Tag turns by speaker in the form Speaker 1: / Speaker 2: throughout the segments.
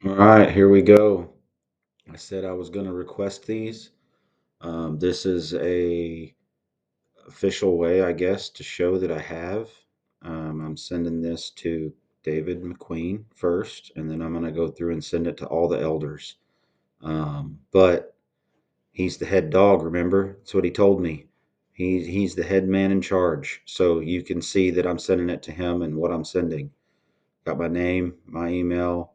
Speaker 1: All right, here we go. I said I was going to request these. This is a official way, I guess, to show that I have. I'm sending this to David McQueen first, and then I'm going to go through and send it to all the elders. But he's the head dog. Remember, that's what he told me. He's the head man in charge. So you can see that I'm sending it to him and what I'm sending. Got my name, my email,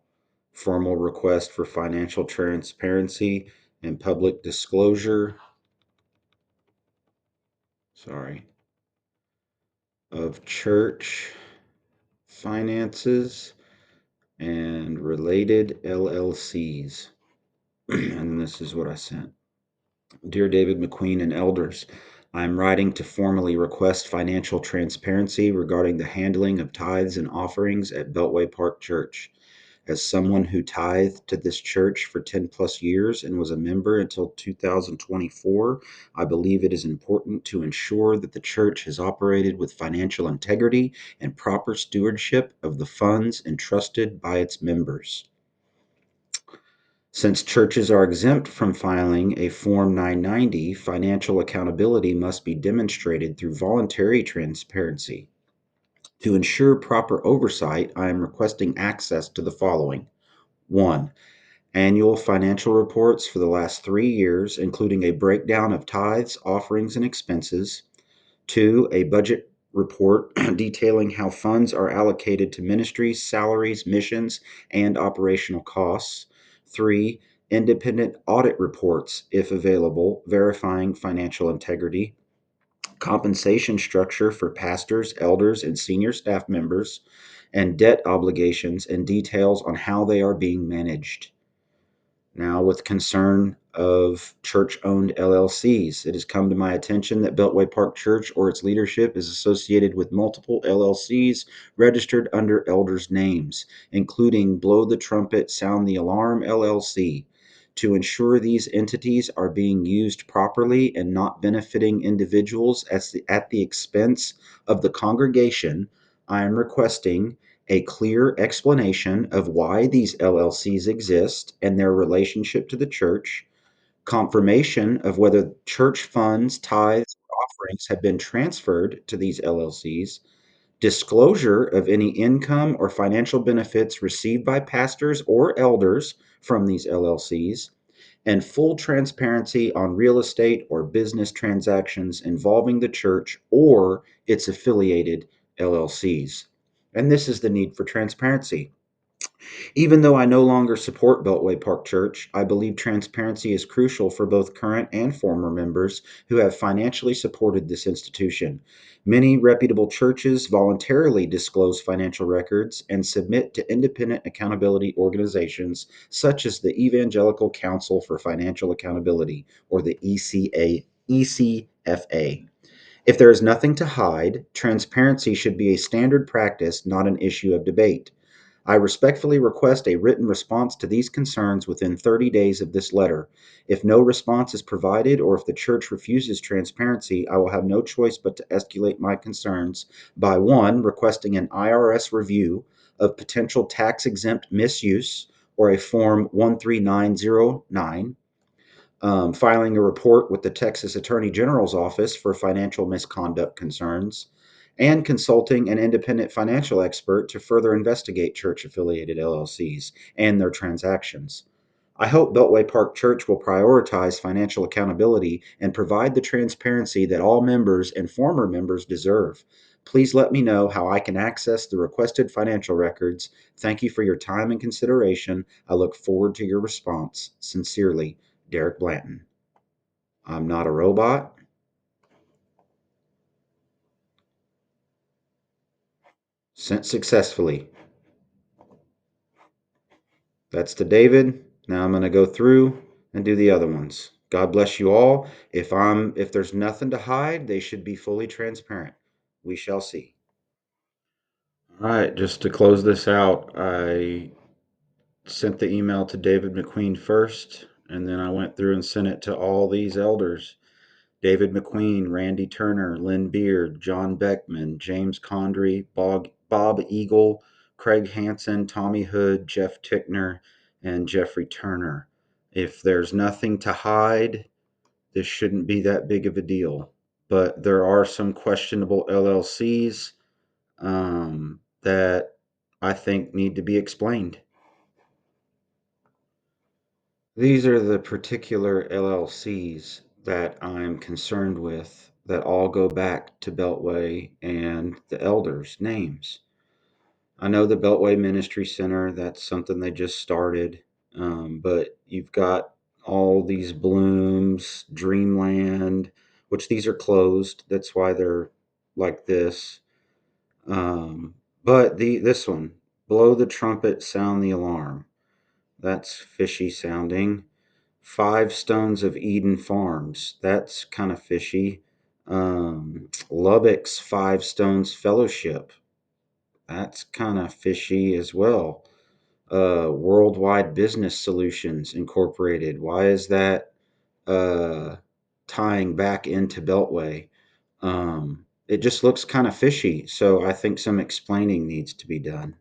Speaker 1: formal request for financial transparency and public disclosure, sorry, of church finances and related LLCs. And this is what I sent. Dear David McQueen and elders, I am writing to formally request financial transparency regarding the handling of tithes and offerings at Beltway Park Church. As someone who tithed to this church for 10 plus years and was a member until 2024, I believe it is important to ensure that the church has operated with financial integrity and proper stewardship of the funds entrusted by its members. Since churches are exempt from filing a Form 990, financial accountability must be demonstrated through voluntary transparency. To ensure proper oversight, I am requesting access to the following: 1. Annual financial reports for the last 3 years, including a breakdown of tithes, offerings, and expenses. 2. A budget report detailing how funds are allocated to ministries, salaries, missions, and operational costs. 3. Independent audit reports, if available, verifying financial integrity. Compensation structure for pastors, elders, and senior staff members, and debt obligations and details on how they are being managed. Now, with concern of church owned LLCs, it has come to my attention that Beltway Park Church or its leadership is associated with multiple LLCs registered under elders' names, including Blow the Trumpet, Sound the Alarm LLC. To ensure these entities are being used properly and not benefiting individuals at the expense of the congregation, I am requesting a clear explanation of why these LLCs exist and their relationship to the church, confirmation of whether church funds, tithes, or offerings have been transferred to these LLCs, disclosure of any income or financial benefits received by pastors or elders from these LLCs, and full transparency on real estate or business transactions involving the church or its affiliated LLCs. And this is the need for transparency. Even though I no longer support Beltway Park Church, I believe transparency is crucial for both current and former members who have financially supported this institution. Many reputable churches voluntarily disclose financial records and submit to independent accountability organizations such as the Evangelical Council for Financial Accountability, or the ECFA. If there is nothing to hide, transparency should be a standard practice, not an issue of debate. I respectfully request a written response to these concerns within 30 days of this letter. If no response is provided or if the church refuses transparency, I will have no choice but to escalate my concerns by 1. Requesting an IRS review of potential tax exempt misuse, or a Form 13909, filing a report with the Texas Attorney General's Office for financial misconduct concerns, and consulting an independent financial expert to further investigate church affiliated LLCs and their transactions. I hope Beltway Park Church will prioritize financial accountability and provide the transparency that all members and former members deserve. Please let me know how I can access the requested financial records. Thank you for your time and consideration. I look forward to your response. Sincerely, Derek Blanton. I'm not a robot. Sent successfully. That's to David. Now I'm going to go through and do the other ones. God bless you all. If there's nothing to hide, they should be fully transparent. We shall see. All right, just to close this out, I sent the email to David McQueen first, and then I went through and sent it to all these elders: David McQueen, Randy Turner, Lynn Beard, John Beckman, James Condry, Bob Eagle, Craig Hansen, Tommy Hood, Jeff Tickner, and Jeffrey Turner. If there's nothing to hide, this shouldn't be that big of a deal. But there are some questionable LLCs that I think need to be explained. These are the particular LLCs that I'm concerned with that all go back to Beltway and the elders' names. I know the Beltway Ministry Center, that's something they just started, but you've got all these Blooms, Dreamland, which these are closed. That's why they're like this. But this one, Blow the Trumpet, Sound the Alarm. That's fishy sounding. Five Stones of Eden Farms. That's kind of fishy. Lubbock's Five Stones Fellowship. That's kind of fishy as well. Worldwide Business Solutions Incorporated. Why is that uh, tying back into Beltway? It just looks kind of fishy. So I think some explaining needs to be done.